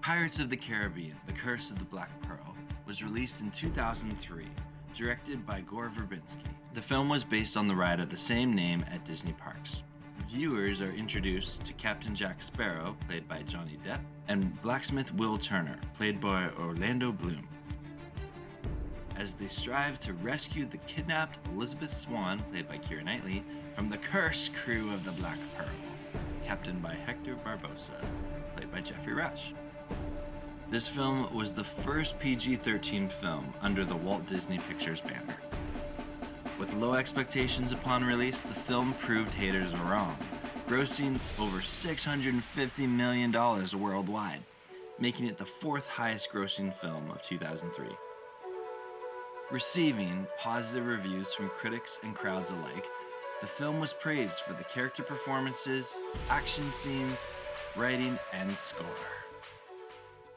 Pirates of the Caribbean: The Curse of the Black Pearl was released in 2003, directed by Gore Verbinski. The film was based on the ride of the same name at Disney parks. Viewers are introduced to Captain Jack Sparrow, played by Johnny Depp, and blacksmith Will Turner, played by Orlando Bloom, as they strive to rescue the kidnapped Elizabeth Swann, played by Keira Knightley, from the cursed crew of the Black Pearl, captained by Hector Barbosa, played by Jeffrey Rush. This film was the first PG-13 film under the Walt Disney Pictures banner. With low expectations upon release, the film proved haters wrong, grossing over $650 million worldwide, making it the fourth highest grossing film of 2003. Receiving positive reviews from critics and crowds alike, the film was praised for the character performances, action scenes, writing, and score.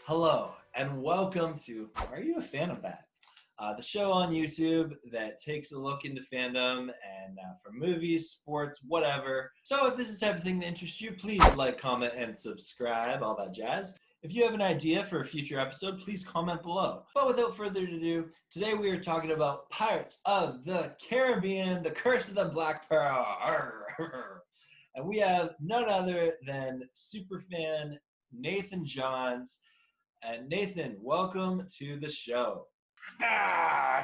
Hello, and welcome to Are You a Fan of That? The show on YouTube that takes a look into fandom and from movies, sports, whatever. So if this is the type of thing that interests you, please like, comment, and subscribe, all that jazz. If you have an idea for a future episode, please comment below. But without further ado, today we are talking about Pirates of the Caribbean: The Curse of the Black Pearl. And we have none other than superfan Nathan Johns. And Nathan, welcome to the show.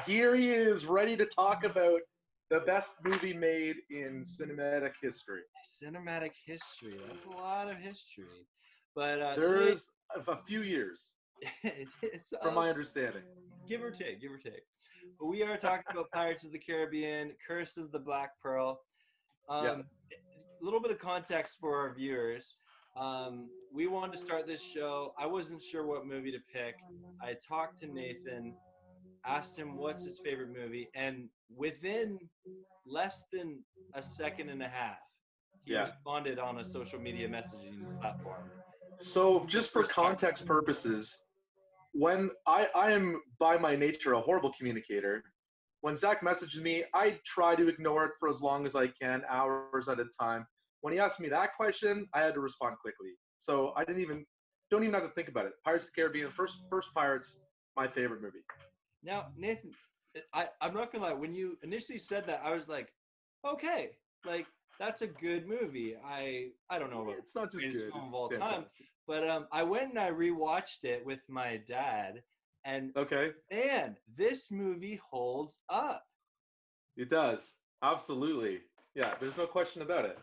Here he is, ready to talk about the best movie made in cinematic history. Cinematic history, that's a lot of history. But there's a few years, it's, from my understanding. Give or take. But we are talking about Pirates of the Caribbean: Curse of the Black Pearl. A little bit of context for our viewers. We wanted to start this show. I wasn't sure what movie to pick. I talked to Nathan, asked him what's his favorite movie, and within less than a second and a half, he responded on a social media messaging platform. So just for context purposes, when I am by my nature a horrible communicator, when Zach messages me, I try to ignore it for as long as I can, hours at a time. When he asked me that question, I had to respond quickly. So I don't even have to think about it. Pirates of the Caribbean, first Pirates, my favorite movie. Now, Nathan, I'm not gonna lie. When you initially said that, I was like, okay, like that's a good movie. I don't know about it's not just good film of all time, but I went and I rewatched it with my dad, and man, this movie holds up. It does, absolutely. Yeah, there's no question about it.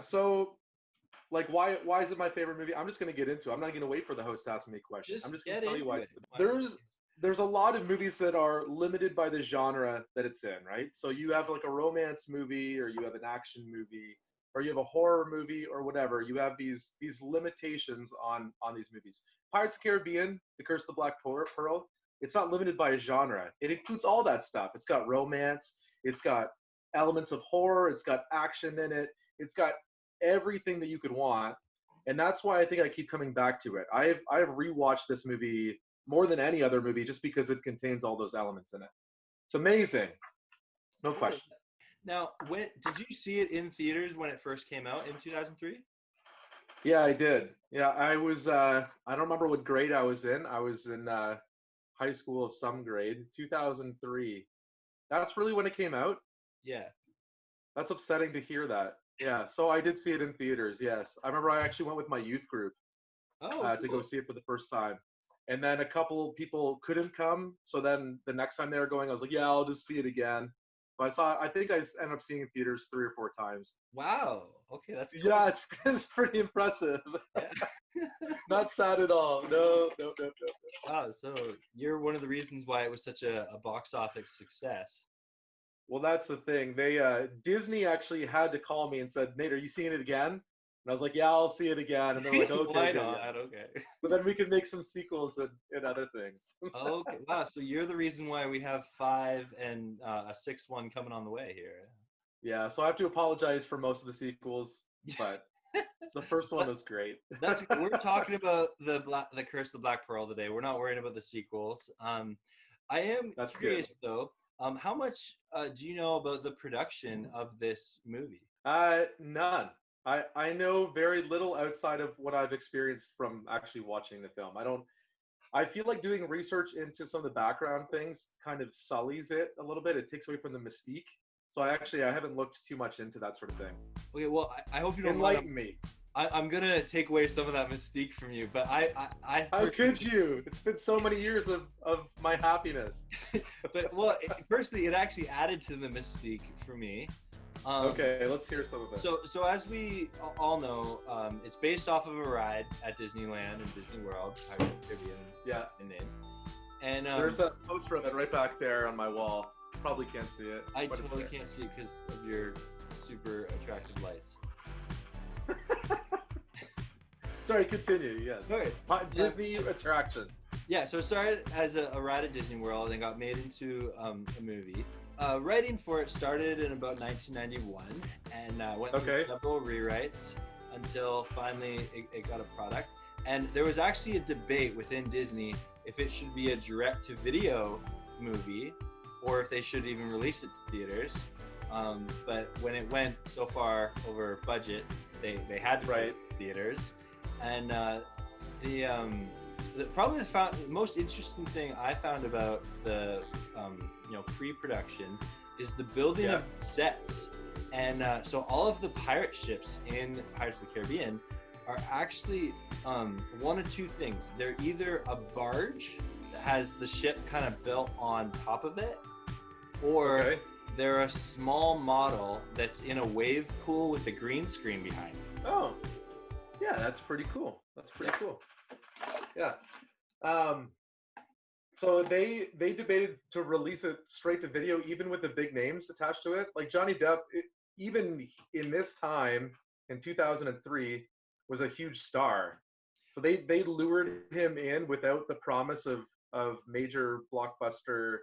So like why is it my favorite movie? I'm just gonna get into it. I'm not gonna wait for the host to ask me questions. I'm just gonna tell you why. There's a lot of movies that are limited by the genre that it's in, right? So you have like a romance movie, or you have an action movie, or you have a horror movie, or whatever. You have these limitations on these movies. Pirates of the Caribbean: The Curse of the Black Pearl. It's not limited by a genre. It includes all that stuff. It's got romance. It's got elements of horror. It's got action in it. It's got everything that you could want, and that's why I think I keep coming back to it. I've rewatched this movie more than any other movie just because it contains all those elements in it. It's amazing, no question. Now, when did you see it in theaters when it first came out in 2003? Yeah, I did. Yeah, I was. I don't remember what grade I was in. I was in high school of some grade, 2003. That's really when it came out. Yeah. That's upsetting to hear that. Yeah, so I did see it in theaters, yes. I remember I actually went with my youth group to go see it for the first time. And then a couple people couldn't come, so then the next time they were going, I was like, yeah, I'll just see it again. But I think I ended up seeing it in theaters 3 or 4 times. Wow, okay, that's cool. Yeah, it's pretty impressive. Yeah. Not sad at all. No. Wow, so you're one of the reasons why it was such a box office success. Well, that's the thing. Disney actually had to call me and said, Nate, are you seeing it again? And I was like, yeah, I'll see it again. And they're like, okay. Why not? Yeah. Okay. But then we can make some sequels and other things. Okay. Wow. So you're the reason why we have 5 and a 6th one coming on the way here. Yeah. So I have to apologize for most of the sequels, but the first one was great. We're talking about the Curse of the Black Pearl today. We're not worried about the sequels. I am curious though. How much do you know about the production of this movie? None. I know very little outside of what I've experienced from actually watching the film. I feel like doing research into some of the background things kind of sullies it a little bit. It takes away from the mystique. So I haven't looked too much into that sort of thing. Okay, well, I hope you don't enlighten me. I'm gonna take away some of that mystique from you, but How could you? It's been so many years of my happiness. But well, personally, it actually added to the mystique for me. Okay, let's hear some of it. So as we all know, it's based off of a ride at Disneyland and Disney World, Pirates of the Caribbean. Yeah. In name. And there's a poster of it right back there on my wall. Probably can't see it. I totally can't see it because of your super attractive lights. Sorry, continue. Yes. Sorry. Disney attraction. Yeah, so it started as a ride at Disney World and got made into a movie. Writing for it started in about 1991 and went through several rewrites until finally it got a product. And there was actually a debate within Disney if it should be a direct-to-video movie or if they should even release it to theaters. But when it went so far over budget, they had to put it to theaters. And probably the most interesting thing I found about the pre-production is the building of sets. And so all of the pirate ships in Pirates of the Caribbean are actually one of two things. They're either a barge that has the ship kind of built on top of it, or they're a small model that's in a wave pool with a green screen behind it. Oh, yeah, that's pretty cool. Cool. Yeah. So they debated to release it straight to video, even with the big names attached to it. Like Johnny Depp, even in this time in 2003, was a huge star. So they lured him in without the promise of major blockbuster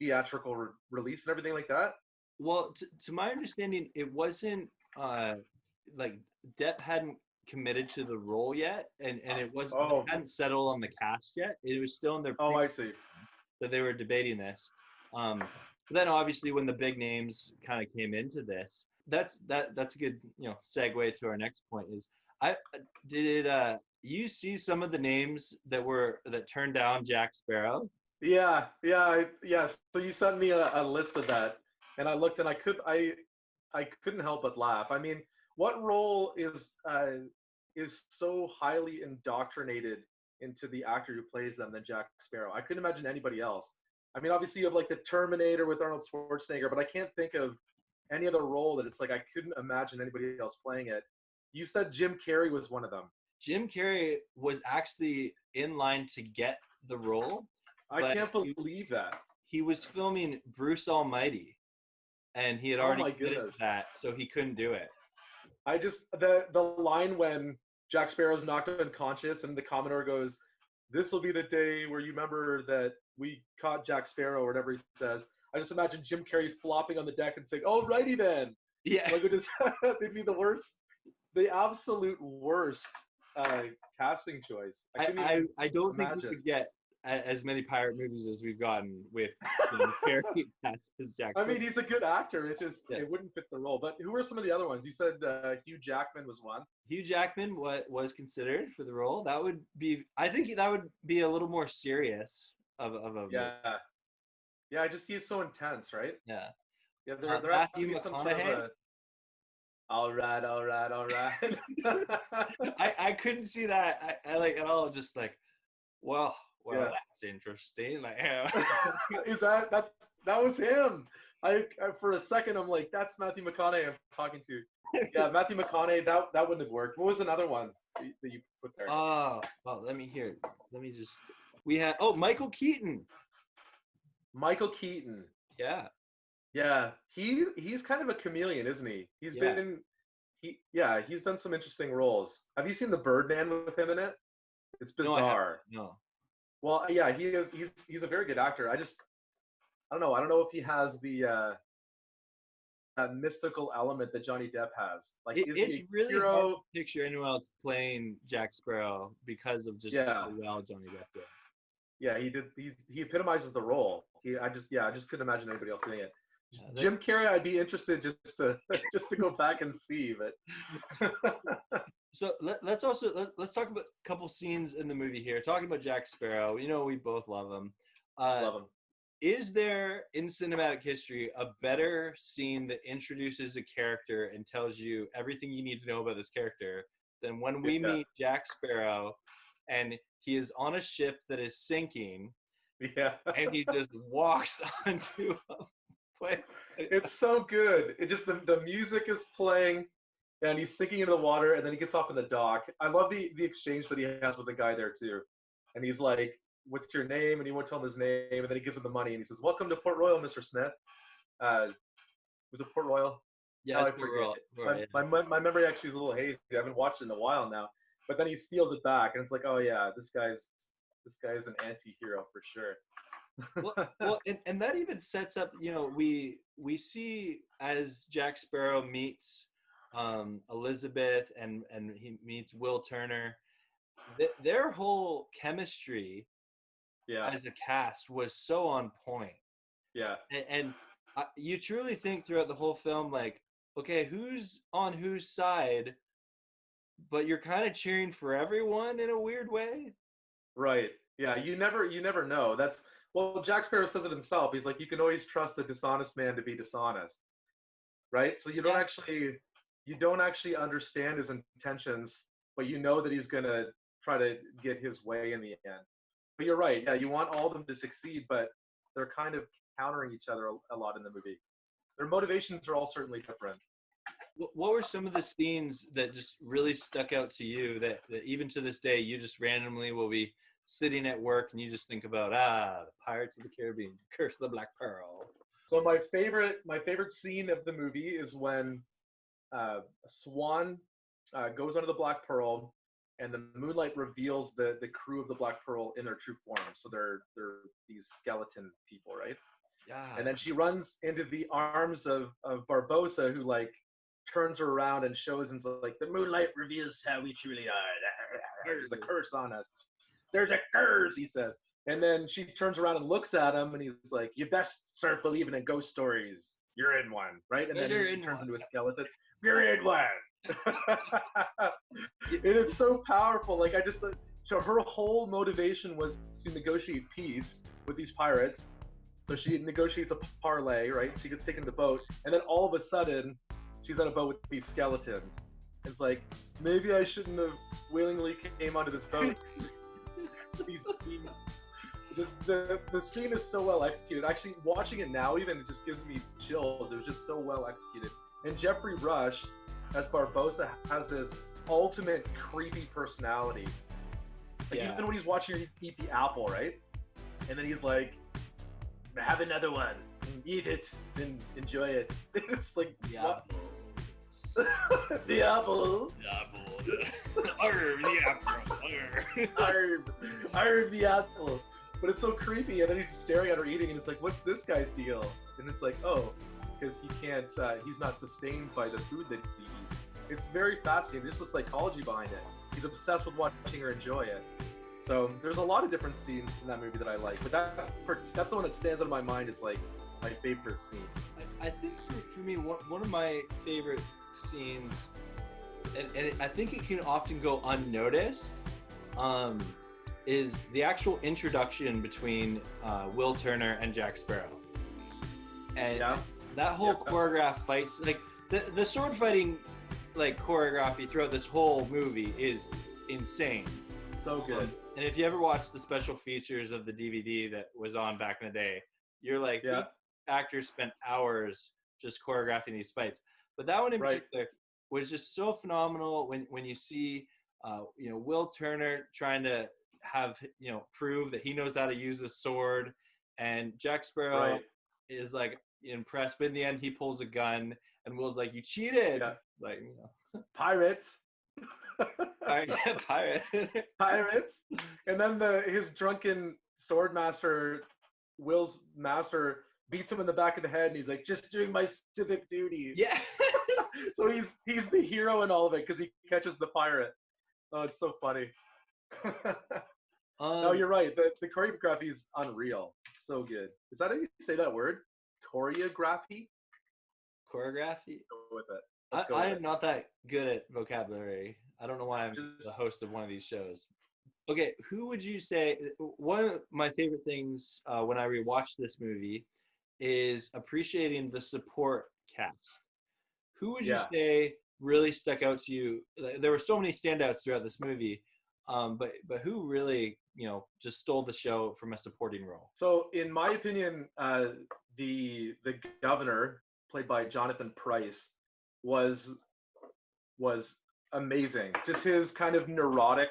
theatrical release and everything like that. Well, to my understanding, it wasn't like Depp hadn't committed to the role yet, and it wasn't it hadn't settled on the cast yet. It was still in their I see. So they were debating this. But then obviously when the big names kind of came into this, that's a good segue to our next point. Is you see some of the names that turned down Jack Sparrow? Yeah. So you sent me a list of that, and I looked, and I couldn't help but laugh. I mean, what role is so highly indoctrinated into the actor who plays them than Jack Sparrow? I couldn't imagine anybody else. I mean, obviously you have like the Terminator with Arnold Schwarzenegger, but I can't think of any other role that it's like I couldn't imagine anybody else playing it. You said Jim Carrey was one of them. Jim Carrey was actually in line to get the role. I can't believe that. He was filming Bruce Almighty, and he had already committed that, so he couldn't do it. I just the line when Jack Sparrow's knocked unconscious and the Commodore goes, "This will be the day where you remember that we caught Jack Sparrow," or whatever he says. I just imagine Jim Carrey flopping on the deck and saying, "Alrighty then." Yeah. Like they'd be the absolute worst casting choice. I don't think we could get as many pirate movies as we've gotten with Carrey as Jack. I mean, he's a good actor. It's just it wouldn't fit the role. But who are some of the other ones? You said Hugh Jackman was one. Hugh Jackman was considered for the role. That would be. I think that would be a little more serious of a. Yeah. He's so intense, right? Yeah. Yeah. They're Matthew McConaughey. All right. I couldn't see that. I like at all. Just like, well, that's interesting. Like, that was him. I for a second I'm like, that's Matthew McConaughey I'm talking to. Yeah, Matthew McConaughey. That wouldn't have worked. What was another one that you put there? Oh, well, let me hear. Let me just. We had Michael Keaton. Michael Keaton. Yeah. Yeah, he's kind of a chameleon, isn't he? He's done some interesting roles. Have you seen The Birdman with him in it? It's bizarre. No. Well, yeah, he is. He's a very good actor. I don't know. I don't know if he has the that mystical element that Johnny Depp has. Like, it's really hard to picture anyone else playing Jack Sparrow because of just how well Johnny Depp did. Yeah, he did. He epitomizes the role. I just couldn't imagine anybody else doing it. Jim Carrey, I'd be interested just to just to go back and see, but. So let's talk about a couple scenes in the movie here. Talking about Jack Sparrow, we both love him. Love him. Is there in cinematic history a better scene that introduces a character and tells you everything you need to know about this character than when we meet Jack Sparrow and he is on a ship that is sinking? Yeah. And he just walks onto a plane. It's so good. It just the music is playing and he's sinking into the water and then he gets off in the dock. I love the exchange that he has with the guy there too. And he's like, "What's your name?" And he won't tell him his name, and then he gives him the money and he says, "Welcome to Port Royal, Mr. Smith." Was it Port Royal? Yeah, I Port Royal. My memory actually is a little hazy. I haven't watched it in a while now. But then he steals it back and it's like, oh yeah, this guy's an anti-hero for sure. well, and that even sets up, we see as Jack Sparrow meets Elizabeth and he meets Will Turner, their whole chemistry as a cast was so on point. Yeah. And you truly think throughout the whole film, like, okay, who's on whose side, but you're kind of cheering for everyone in a weird way. Right. Yeah. You never know. Well, Jack Sparrow says it himself. He's like, you can always trust a dishonest man to be dishonest. Right. So you don't actually understand his intentions, but you know that he's going to try to get his way in the end. But you're right. Yeah. You want all of them to succeed, but they're kind of countering each other a lot in the movie. Their motivations are all certainly different. What were some of the scenes that just really stuck out to you that even to this day you just randomly will be sitting at work and you just think about the Pirates of the Caribbean, Curse of the Black Pearl? So my favorite scene of the movie is when a swan goes under the Black Pearl and the moonlight reveals the crew of the Black Pearl in their true form. So they're these skeleton people, right? Yeah. And then she runs into the arms of Barbossa, who like turns her around and shows and like, the moonlight reveals how we truly are. There's a curse on us. There's a curse, he says. And then she turns around and looks at him and he's like, you best start believing in ghost stories. You're in one, right? And then he turns into a skeleton. You're in one. And it's so powerful. Like so her whole motivation was to negotiate peace with these pirates. So she negotiates a parlay, right? She gets taken to the boat, and then all of a sudden, she's on a boat with these skeletons. It's like, maybe I shouldn't have willingly came onto this boat. The scene is so well executed. Actually, watching it now, even, it just gives me chills. It was just so well executed. And Jeffrey Rush, as Barbossa, has this ultimate creepy personality. Like, even when he's watching her eat the apple, right? And then he's like, have another one, eat it, and enjoy it. It's like, the apple. The apple. The apple. Arr, the apple. Arr, the apple. But it's so creepy, and then he's staring at her eating, and it's like, what's this guy's deal? And it's like, oh, because he's not sustained by the food that he eats. It's very fascinating. There's just the psychology behind it. He's obsessed with watching her enjoy it. So there's a lot of different scenes in that movie that I like, but that's the one that stands out in my mind is like my favorite scene. I think for me, one of my favorite scenes, and I think it can often go unnoticed, is the actual introduction between Will Turner and Jack Sparrow. And that whole choreographed fights, like the sword fighting like choreography throughout this whole movie is insane. So good. And if you ever watch the special features of the DVD that was on back in the day, you're like, the actors spent hours just choreographing these fights. But that one in particular was just so phenomenal when you see, Will Turner trying to have, prove that he knows how to use a sword, and Jack Sparrow is like impressed, but in the end he pulls a gun, and Will's like, "You cheated!" Like, Pirates. Pirate. Pirates. And then his drunken sword master, Will's master, beats him in the back of the head, and he's like, "Just doing my civic duty." Yeah. So he's the hero in all of it because he catches the pirate. Oh, it's so funny. No, you're right. The choreography is unreal. It's so good. Is that how you say that word? choreography. Choreography. Go with it. I am not that good at vocabulary. I don't know why I'm the host of one of these shows. Okay, who would you say? One of my favorite things when I rewatch this movie is appreciating the support cast. Who would you say really stuck out to you? There were so many standouts throughout this movie, but who really, just stole the show from a supporting role? So, in my opinion, the governor, played by Jonathan Pryce, was amazing. Just his kind of neurotic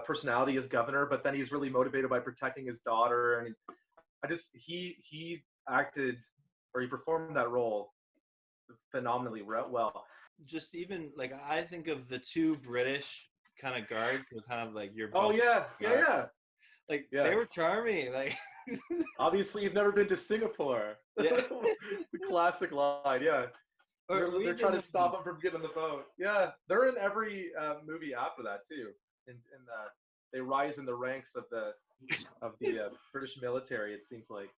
personality as governor, but then he's really motivated by protecting his daughter, and he acted, or he performed that role phenomenally well. Just even like I think of the two British kind of guards, kind of like your they were charming. Like obviously you've never been to Singapore. Yeah. The classic line. Yeah. They're trying to stop him from getting on the boat. Yeah, they're in every movie after that too. And they rise in the ranks of the British military. It seems like.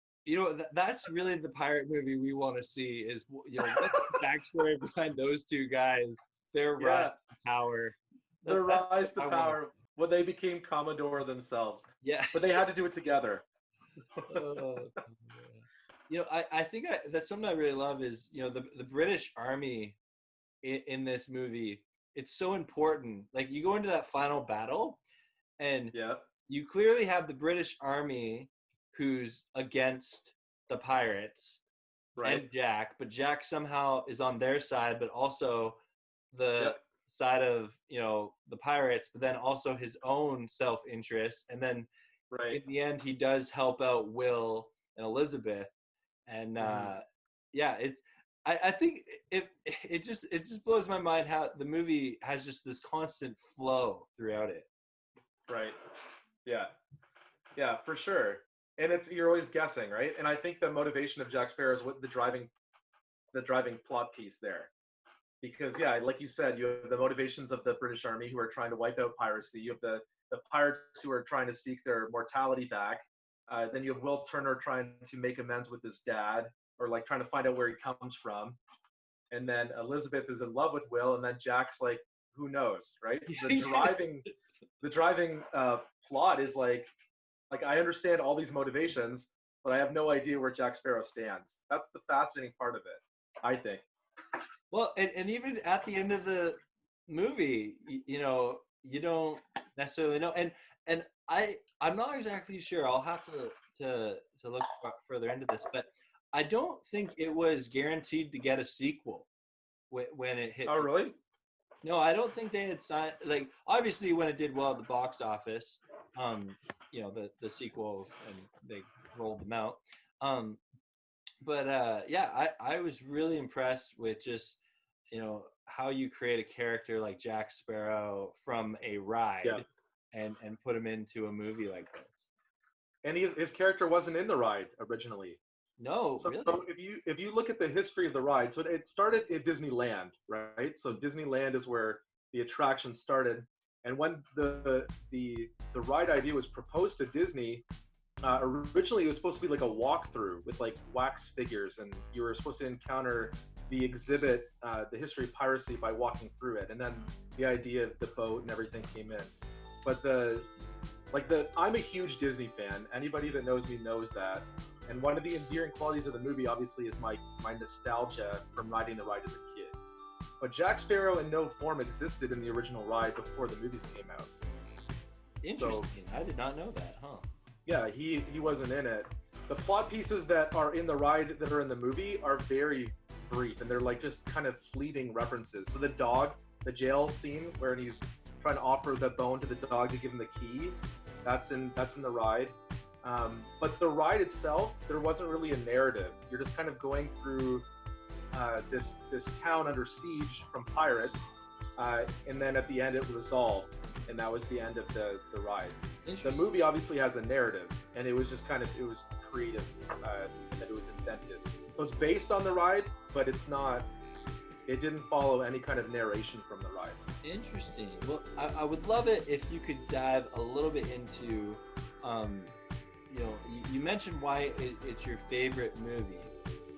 That's really the pirate movie we want to see. Is what's the backstory behind those two guys? Their rise to power. Their rise to power when they became Commodore themselves. Yeah. But they had to do it together. I think that's something I really love is, the British Army in this movie. It's so important. Like you go into that final battle and you clearly have the British Army who's against the pirates and Jack, but Jack somehow is on their side, but also the side of, the pirates, but then also his own self-interest. And then in the end, he does help out Will and Elizabeth. And it's I think it just blows my mind how the movie has just this constant flow throughout it. Right. Yeah, for sure. And you're always guessing, right? And I think the motivation of Jack Sparrow is what the driving plot piece there. Because like you said, you have the motivations of the British Army who are trying to wipe out piracy. You have the pirates who are trying to seek their mortality back. Then you have Will Turner trying to make amends with his dad, or like trying to find out where he comes from. And then Elizabeth is in love with Will, and then Jack's like, who knows, right? The driving plot is like I understand all these motivations, but I have no idea where Jack Sparrow stands. That's the fascinating part of it, I think. Well, and even at the end of the movie, you don't necessarily know. And I'm not exactly sure. I'll have to look further into this, but I don't think it was guaranteed to get a sequel when it hit. Oh, really? No, I don't think they had signed. Like, obviously, when it did well at the box office, the sequels, and they rolled them out. I was really impressed with just, how you create a character like Jack Sparrow from a ride and put him into a movie like this. And his character wasn't in the ride originally. No, so, really? So if you look at the history of the ride, so it started at Disneyland, right? So Disneyland is where the attraction started. And when the ride idea was proposed to Disney, originally it was supposed to be like a walkthrough with like wax figures, and you were supposed to encounter the exhibit, the history of piracy, by walking through it. And then the idea of the boat and everything came in. But I'm a huge Disney fan. Anybody that knows me knows that. And one of the endearing qualities of the movie, obviously, is my nostalgia from riding the ride as a kid. But Jack Sparrow in no form existed in the original ride before the movies came out. Interesting. So, I did not know that, huh? Yeah, he wasn't in it. The plot pieces that are in the ride that are in the movie are very brief, and they're like just kind of fleeting references. So the jail scene where he's trying to offer the bone to the dog to give him the key, that's in the ride. But the ride itself, there wasn't really a narrative. You're just kind of going through this town under siege from pirates, and then at the end it resolved, and that was the end of the ride. The movie obviously has a narrative, and it was just it was creative, that it was invented. So it's based on the ride, but it didn't follow any kind of narration from the ride. Interesting. Well, I would love it if you could dive a little bit into, you mentioned why it's your favorite movie.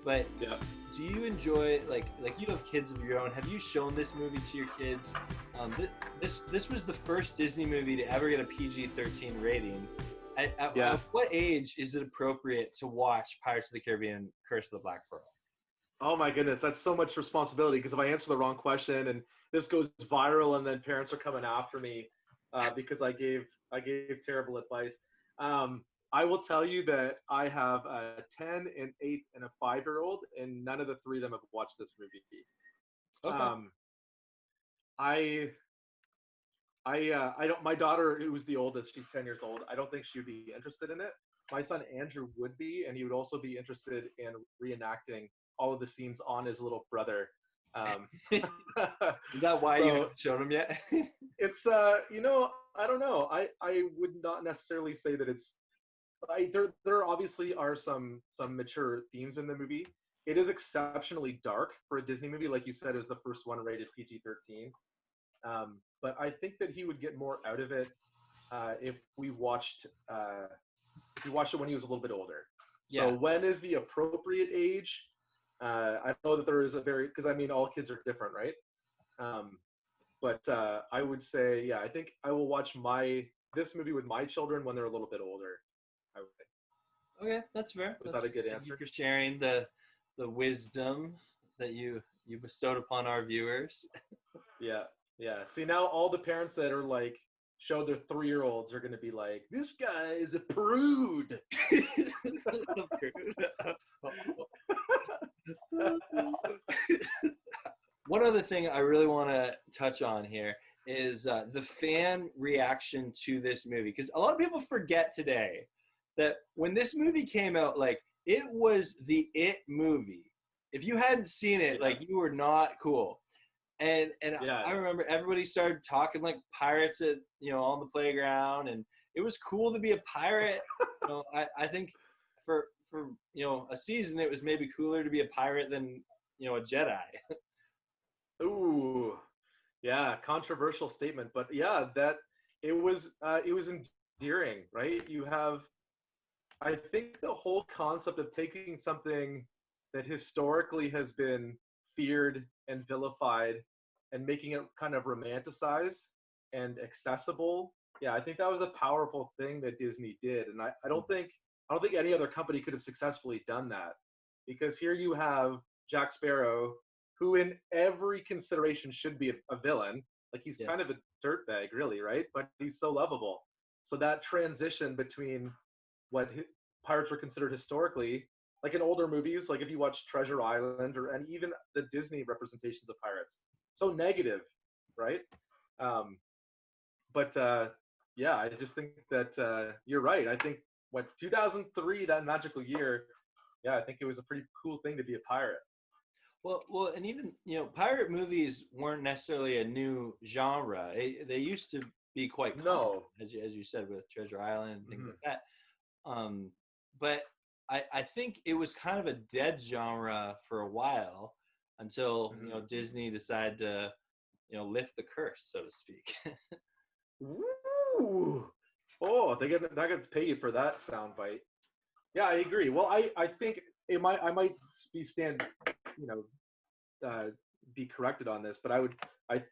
But do you enjoy like you have kids of your own? Have you shown this movie to your kids? This was the first Disney movie to ever get a PG-13 rating. At what age is it appropriate to watch Pirates of the Caribbean: Curse of the Black Pearl? Oh my goodness, that's so much responsibility, because if I answer the wrong question and this goes viral and then parents are coming after me because I gave terrible advice. I will tell you that I have a 10, an 8, and a 5-year-old, and none of the three of them have watched this movie. Okay. I don't. My daughter, who's the oldest, she's 10 years old. I don't think she would be interested in it. My son Andrew would be, and he would also be interested in reenacting all of the scenes on his little brother. Is that why you haven't shown him yet? It's you know, I don't know. I would not necessarily say that it's. There obviously are some mature themes in the movie. It is exceptionally dark for a Disney movie, like you said. It was the first one rated PG-13. But I think that he would get more out of it if we watched it when he was a little bit older. Yeah. So when is the appropriate age? I know that there is because I mean all kids are different, right? But I would say, I think I will watch this movie with my children when they're a little bit older, I would think. Okay, that's fair. Was that a good answer? Thank you for sharing the wisdom that you bestowed upon our viewers. Yeah. See, now all the parents that are like showed their 3-year-olds are going to be like, this guy is a prude. One other thing I really want to touch on here is the fan reaction to this movie, because a lot of people forget today that when this movie came out, like, it was the it movie. If you hadn't seen it, like, you were not cool. And I remember everybody started talking like pirates at on the playground, and it was cool to be a pirate. I think for a season it was maybe cooler to be a pirate than a Jedi. Ooh, yeah, controversial statement, but yeah, that it was endearing, right? I think the whole concept of taking something that historically has been feared and vilified and making it kind of romanticized and accessible. Yeah, I think that was a powerful thing that Disney did. And I don't think any other company could have successfully done that, because here you have Jack Sparrow, who in every consideration should be a villain. Like, he's kind of a dirtbag, really, right? But he's so lovable. So that transition between what pirates were considered historically, like in older movies, like if you watch Treasure Island and even the Disney representations of pirates, so negative, right? But I just think that you're right. I think 2003, that magical year, I think it was a pretty cool thing to be a pirate. Well, and even pirate movies weren't necessarily a new genre. They used to be quite common, as you said, with Treasure Island and things like that. But I think it was kind of a dead genre for a while until Disney decided to lift the curse, so to speak. Ooh. Oh, they get to pay you for that soundbite. Yeah, I agree. Well, I think I might be corrected on this, but I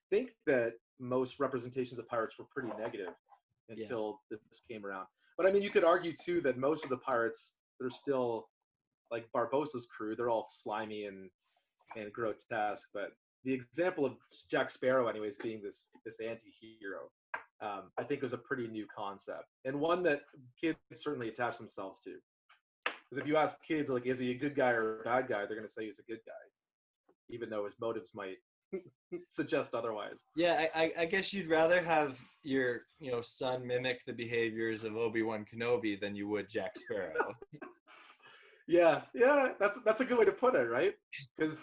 think that most representations of pirates were pretty negative until this came around. But I mean, you could argue too that most of the pirates, they're still like Barbossa's crew. They're all slimy and grotesque. But the example of Jack Sparrow, anyways, being this anti-hero, I think was a pretty new concept, and one that kids certainly attach themselves to. Because if you ask kids, like, is he a good guy or a bad guy, they're going to say he's a good guy, even though his motives might suggest otherwise. Yeah, I guess you'd rather have your son mimic the behaviors of Obi-Wan Kenobi than you would Jack Sparrow. Yeah, that's a good way to put it, right? Because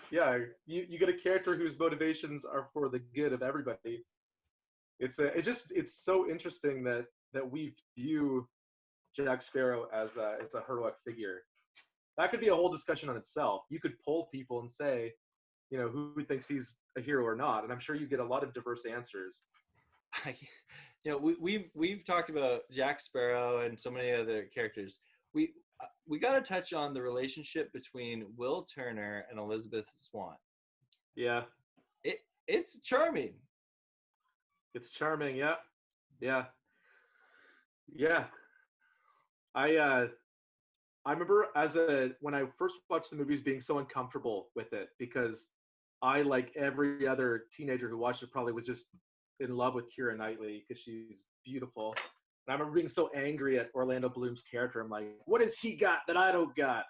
you get a character whose motivations are for the good of everybody. It's so interesting that we view Jack Sparrow as a heroic figure. That could be a whole discussion on itself. You could poll people and say, who thinks he's a hero or not, and I'm sure you get a lot of diverse answers. We've talked about Jack Sparrow and so many other characters. we got to touch on the relationship between Will Turner and Elizabeth Swann. Yeah. It's charming. It's charming, yeah. Yeah. Yeah. I remember when I first watched the movies being so uncomfortable with it because I, like every other teenager who watched it, probably was just in love with Keira Knightley because she's beautiful. And I remember being so angry at Orlando Bloom's character. I'm like, what has he got that I don't got?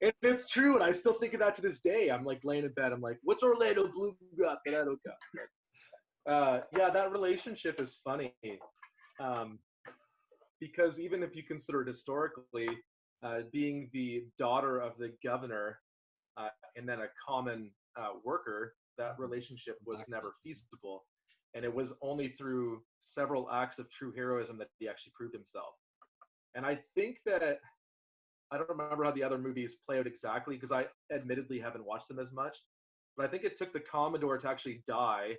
And it's true, and I still think of that to this day. I'm like laying in bed. I'm like, what's Orlando Bloom got that I don't got? Yeah, that relationship is funny. Because even if you consider it historically, being the daughter of the governor and then a common worker, that relationship was never feasible. And it was only through several acts of true heroism that he actually proved himself. And I think that, I don't remember how the other movies play out exactly because I admittedly haven't watched them as much, but I think it took the Commodore to actually die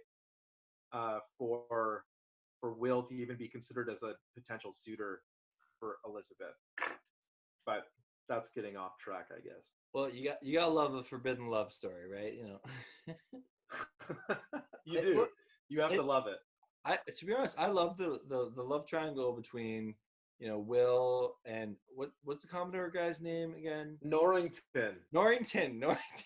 for Will to even be considered as a potential suitor for Elizabeth. But that's getting off track, I guess. Well, you gotta love a forbidden love story, right? You know. You do. You have to love it. To be honest, I love the love triangle between, you know, Will and what's the Commodore guy's name again? Norrington.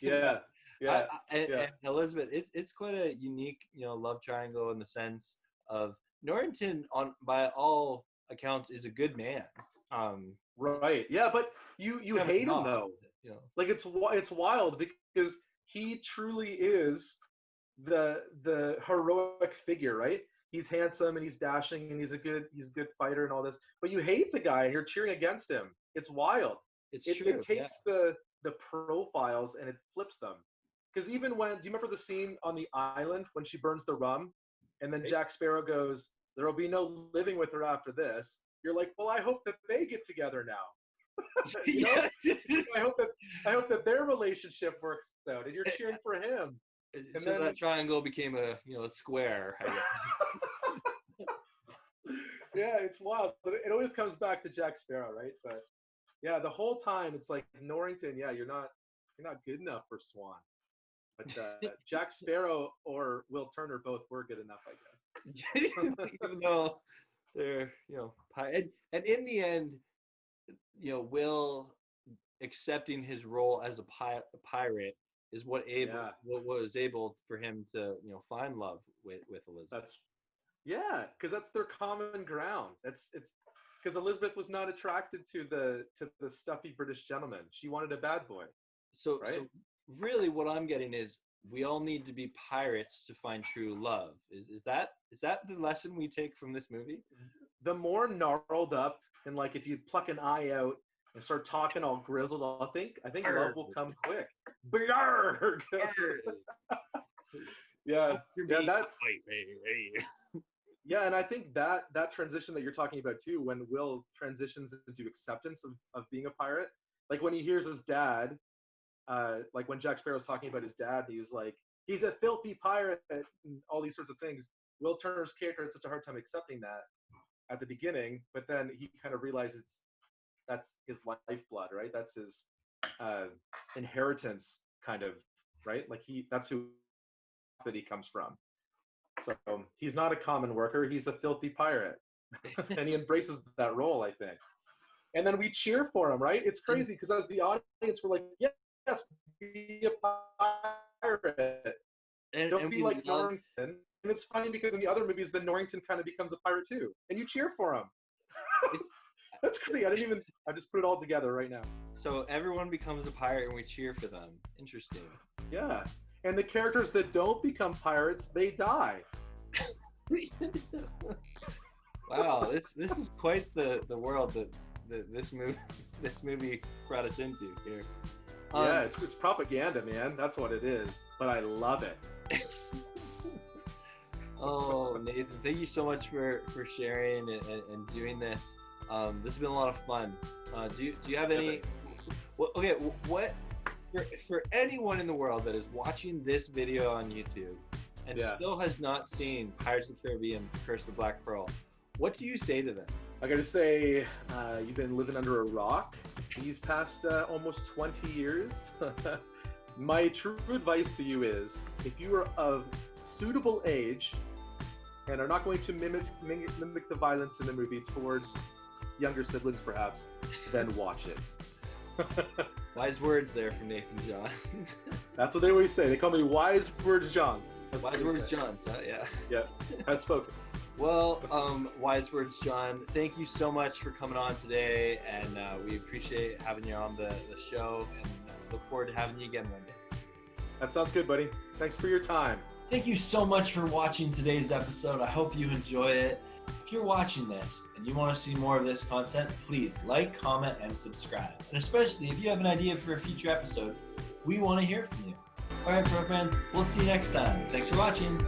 Yeah. Yeah. And Elizabeth, it's quite a unique, you know, love triangle in the sense of Norrington, by all accounts, is a good man. Right. Yeah, but you hate him though. You know, like it's wild because he truly is the heroic figure, right? He's handsome and he's dashing and he's a good fighter and all this, but you hate the guy and you're cheering against him. It's wild. It takes the profiles and it flips them. Because even do you remember the scene on the island when she burns the rum and then Jack Sparrow goes, "There will be no living with her after this." You're like, well, I hope that they get together now. You know? I hope that their relationship works out, and you're cheering for him. And so then that triangle became a square. Yeah, it's wild, but it always comes back to Jack Sparrow, right? But yeah, the whole time it's like Norrington. Yeah, you're not good enough for Swan. But Jack Sparrow or Will Turner both were good enough, I guess. Even though they're, and in the end, Will accepting his role as a pirate is what was able for him to find love with Elizabeth. Because that's their common ground. It's because Elizabeth was not attracted to the stuffy British gentleman. She wanted a bad boy. So really what I'm getting is we all need to be pirates to find true love. Is that the lesson we take from this movie? The more gnarled up and like if you pluck an eye out and start talking all grizzled, I think love will come quick. Barg! Yeah, and I think that transition that you're talking about too, when Will transitions into acceptance of being a pirate, like when he hears his dad, like when Jack Sparrow's talking about his dad, he's like, he's a filthy pirate and all these sorts of things. Will Turner's character had such a hard time accepting that at the beginning, but then he kind of realizes that's his lifeblood, right? That's his inheritance, kind of, right? Like that's who that he comes from. So he's not a common worker, he's a filthy pirate. And he embraces that role, I think. And then we cheer for him, right? It's crazy because as the audience, we're like, yes, be a pirate. Don't be like Norrington. And it's funny because in the other movies, then Norrington kind of becomes a pirate too. And you cheer for him. That's crazy. I just put it all together right now. So everyone becomes a pirate and we cheer for them. Interesting. Yeah. And the characters that don't become pirates, they die. Wow, this is quite the world that this movie brought us into here. Yeah, it's propaganda, man. That's what it is. But I love it. Oh, Nathan, thank you so much for sharing and doing this. This has been a lot of fun. Do you have any? What for anyone in the world that is watching this video on YouTube and still has not seen Pirates of the Caribbean: The Curse of the Black Pearl, What do you say to them? I gotta say, you've been living under a rock these past almost 20 years. My true advice to you is, if you are of suitable age and are not going to mimic the violence in the movie towards younger siblings perhaps, then watch it. Wise words there from Nathan Johns. That's what they always say. They call me Wise Words Johns. Wise Words Johns, yeah. Yeah, as spoken. Well, Wise Words John, thank you so much for coming on today, and we appreciate having you on the show, and look forward to having you again one day. That sounds good, buddy. Thanks for your time. Thank you so much for watching today's episode. I hope you enjoy it. If you're watching this and you want to see more of this content, please like, comment, and subscribe. And especially if you have an idea for a future episode, we want to hear from you. All right, bro friends, we'll see you next time. Thanks for watching.